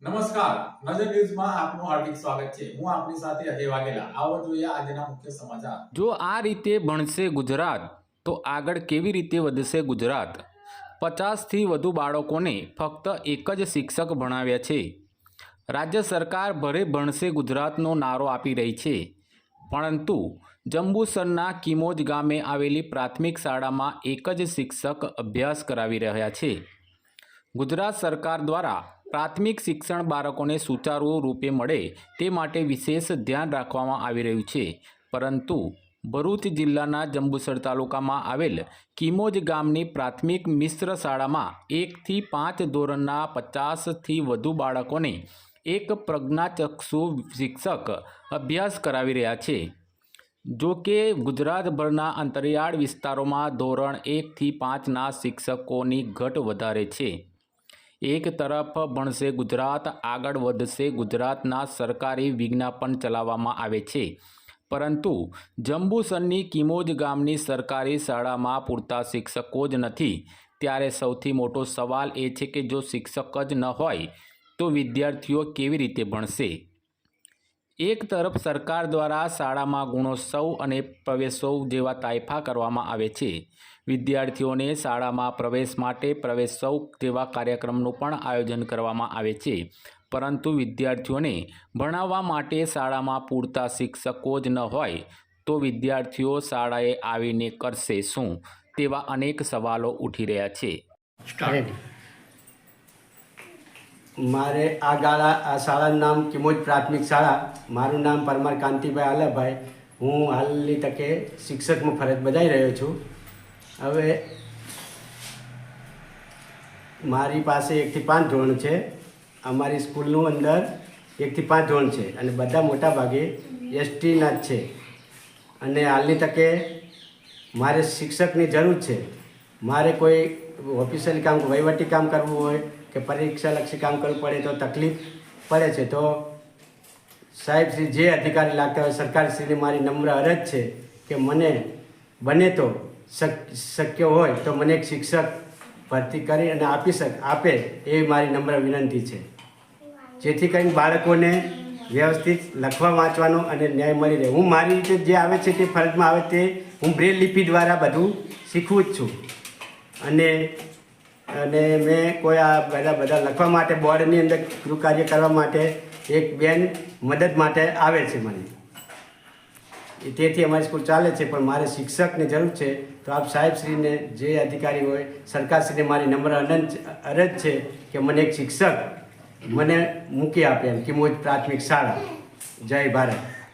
નમસ્કાર, નજર ન્યૂઝમાં આપનું હાર્દિક સ્વાગત છે। હું આપની સાથે અજય વાઘેલા। આવો જોઈએ આજના મુખ્ય સમાચાર। જો આ રીતે ભણશે ગુજરાત તો આગળ કેવી રીતે વધશે ગુજરાત। 50થી વધુ બાળકોને ફક્ત એક જ શિક્ષક ભણાવ્યા છે। રાજ્ય સરકાર ભલે ભણશે ગુજરાતનો નારો આપી રહી છે, પરંતુ જંબુસરના કિમોજ ગામે આવેલી પ્રાથમિક શાળામાં એક જ શિક્ષક અભ્યાસ કરાવી રહ્યા છે। ગુજરાત સરકાર દ્વારા પ્રાથમિક શિક્ષણ બાળકોને સુચારુ રૂપે મળે તે માટે વિશેષ ધ્યાન રાખવામાં આવી રહ્યું છે, પરંતુ ભરૂચ જિલ્લાના જંબુસર તાલુકામાં આવેલ કિમોજ ગામની પ્રાથમિક મિશ્ર શાળામાં 1 થી 5 ધોરણના 50થી વધુ બાળકોને એક પ્રજ્ઞાચક્ષુ શિક્ષક અભ્યાસ કરાવી રહ્યા છે। જો કે ગુજરાતભરના અંતરિયાળ વિસ્તારોમાં ધોરણ 1 થી 5ના શિક્ષકોની ઘટ વધારે છે। એક તરફ ભણશે ગુજરાત, આગળ વધશે ગુજરાતના સરકારી વિજ્ઞાપન ચલાવવામાં આવે છે, પરંતુ જંબુસરની કિમોજ ગામની સરકારી શાળામાં પૂરતા શિક્ષકો જ નથી। ત્યારે સૌથી મોટો સવાલ એ છે કે જો શિક્ષક જ ન હોય તો વિદ્યાર્થીઓ કેવી રીતે ભણશે। એક તરફ સરકાર દ્વારા શાળામાં ગુણોત્સવ અને પ્રવેશોત્સવ જેવા તાયફા કરવામાં આવે છે, વિદ્યાર્થીઓને શાળામાં પ્રવેશ માટે પ્રવેશોત્સવ જેવા કાર્યક્રમનું પણ આયોજન કરવામાં આવે છે, પરંતુ વિદ્યાર્થીઓને ભણાવવા માટે શાળામાં પૂરતા શિક્ષકો જ ન હોય તો વિદ્યાર્થીઓ શાળાએ આવીને કરશે શું તેવા અનેક સવાલો ઉઠી રહ્યા છે। મારે આ શાળાનું નામ કિમોજ પ્રાથમિક શાળા। મારું નામ પરમાર કાંતિભાઈ આલાભાઈ। હું હાલની તકે શિક્ષકમાં ફરજ બજાવી રહ્યો છું। હવે મારી પાસે 1 થી 5 ધોરણ છે। અમારી સ્કૂલનું અંદર 1 થી 5 ધોરણ છે અને બધા મોટા ભાગે એસટીના જ છે। અને હાલની તકે મારે શિક્ષકની જરૂર છે। મારે કોઈ ઓફિશિયલ કામ, વહીવટી કામ કરવું હોય કે પરીક્ષાલક્ષી કામ કરવું પડે તો તકલીફ પડે છે, તો સાહેબશ્રી જે અધિકારી લાગતા હોય સરકારશ્રીને મારી નમ્ર અરજ છે કે મને બને તો શક્ય હોય તો મને એક શિક્ષક ભરતી કરી અને આપે એવી મારી નમ્ર વિનંતી છે, જેથી કરીને બાળકોને વ્યવસ્થિત લખવા વાંચવાનો અને ન્યાય મળી રહે। હું મારી રીતે જે આવે છે તે ફરજમાં આવે તે હું બ્રેલ લિપિ દ્વારા બધું શીખવું જ છું। અને મેં કોઈ આ બધા લખવા માટે બોર્ડની અંદર ગૃહ કાર્ય કરવા માટે એક બેન મદદ માટે આવે છે મને, તેથી અમારી સ્કૂલ ચાલે છે। પણ મારે શિક્ષકની જરૂર છે, તો આપ સાહેબશ્રીને જે અધિકારી હોય સરકારશ્રીને મારી નમ્ર અરજ છે કે મને એક શિક્ષક મને મૂકી આપે એમ કિમોજ પ્રાથમિક શાળા। જય ભારત।